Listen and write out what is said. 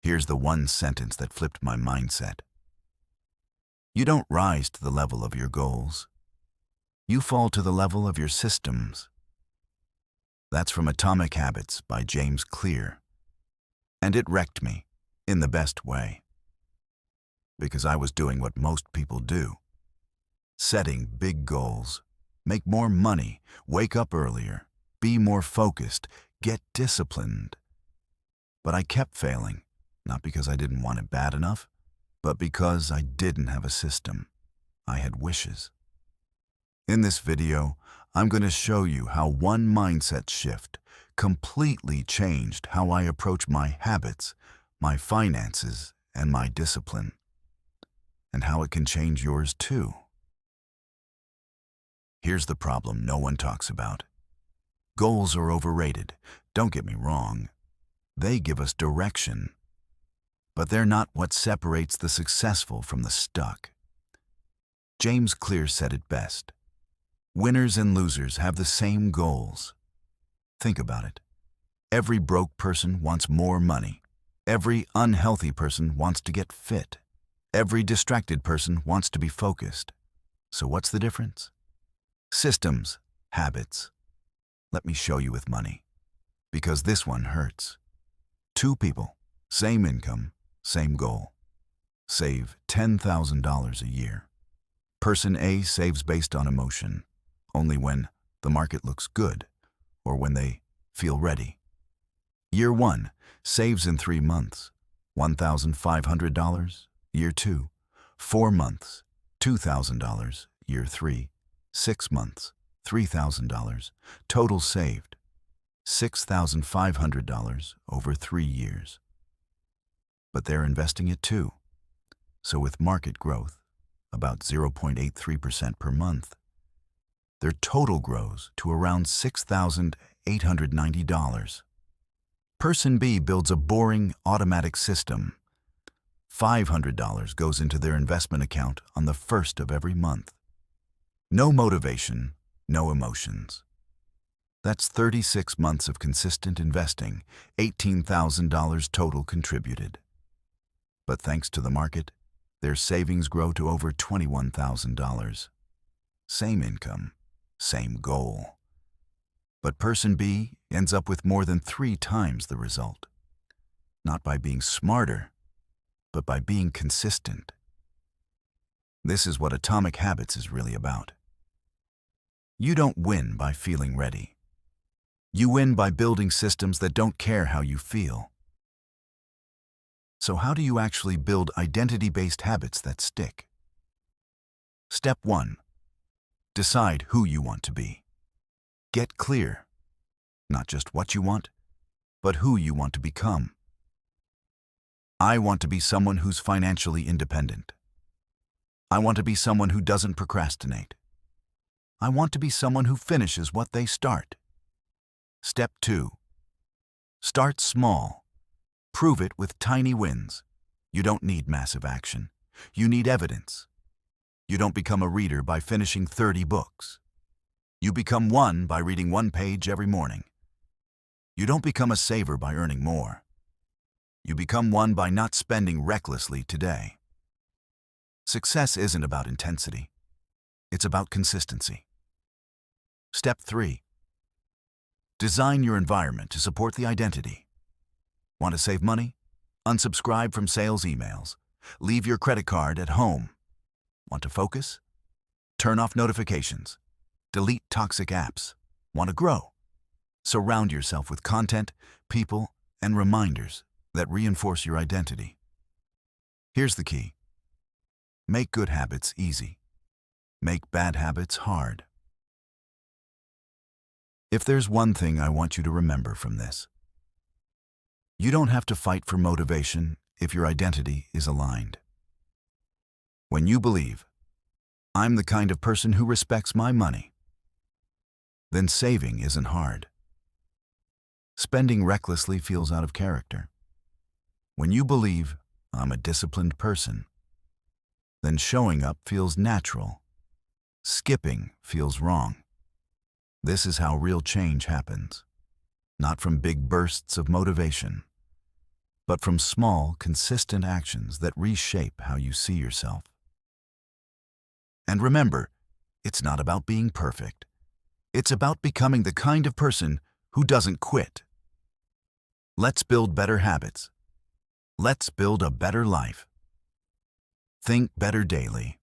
Here's the one sentence that flipped my mindset. You don't rise to the level of your goals. You fall to the level of your systems. That's from Atomic Habits by James Clear. And it wrecked me, in the best way. Because I was doing what most people do. Setting big goals, make more money, wake up earlier, be more focused, get disciplined. But I kept failing, not because I didn't want it bad enough, but because I didn't have a system. I had wishes. In this video, I'm going to show you how one mindset shift completely changed how I approach my habits, my finances, and my discipline, and how it can change yours too. Here's the problem no one talks about. Goals are overrated. Don't get me wrong. They give us direction. But they're not what separates the successful from the stuck. James Clear said it best. Winners and losers have the same goals. Think about it. Every broke person wants more money. Every unhealthy person wants to get fit. Every distracted person wants to be focused. So what's the difference? Systems, habits. Let me show you with money. Because this one hurts. Two people, same income, same goal. Save $10,000 a year. Person A saves based on emotion, only when the market looks good or when they feel ready. Year 1, saves in 3 months, $1,500. Year 2, 4 months, $2,000. Year 3, 6 months, $3,000. Total saved, $6,500 over 3 years. But they're investing it too. So with market growth, about 0.83% per month, their total grows to around $6,890. Person B builds a boring automatic system. $500 goes into their investment account on the 1st of every month. No motivation, no emotions. That's 36 months of consistent investing, $18,000 total contributed. But thanks to the market, their savings grow to over $21,000. Same income, same goal. But person B ends up with more than 3 times the result. Not by being smarter, but by being consistent. This is what Atomic Habits is really about. You don't win by feeling ready. You win by building systems that don't care how you feel. So how do you actually build identity-based habits that stick? Step 1. Decide who you want to be. Get clear. Not just what you want, but who you want to become. I want to be someone who's financially independent. I want to be someone who doesn't procrastinate. I want to be someone who finishes what they start. Step 2. Start small. Prove it with tiny wins. You don't need massive action. You need evidence. You don't become a reader by finishing 30 books. You become one by reading 1 page every morning. You don't become a saver by earning more. You become one by not spending recklessly today. Success isn't about intensity. It's about consistency. Step 3. Design your environment to support the identity. Want to save money? Unsubscribe from sales emails. Leave your credit card at home. Want to focus? Turn off notifications. Delete toxic apps. Want to grow? Surround yourself with content, people, and reminders that reinforce your identity. Here's the key. Make good habits easy. Make bad habits hard. If there's one thing I want you to remember from this, you don't have to fight for motivation if your identity is aligned. When you believe, I'm the kind of person who respects my money, then saving isn't hard. Spending recklessly feels out of character. When you believe, I'm a disciplined person, then showing up feels natural. Skipping feels wrong. This is how real change happens, not from big bursts of motivation, but from small, consistent actions that reshape how you see yourself. And remember, it's not about being perfect. It's about becoming the kind of person who doesn't quit. Let's build better habits. Let's build a better life. Think better daily.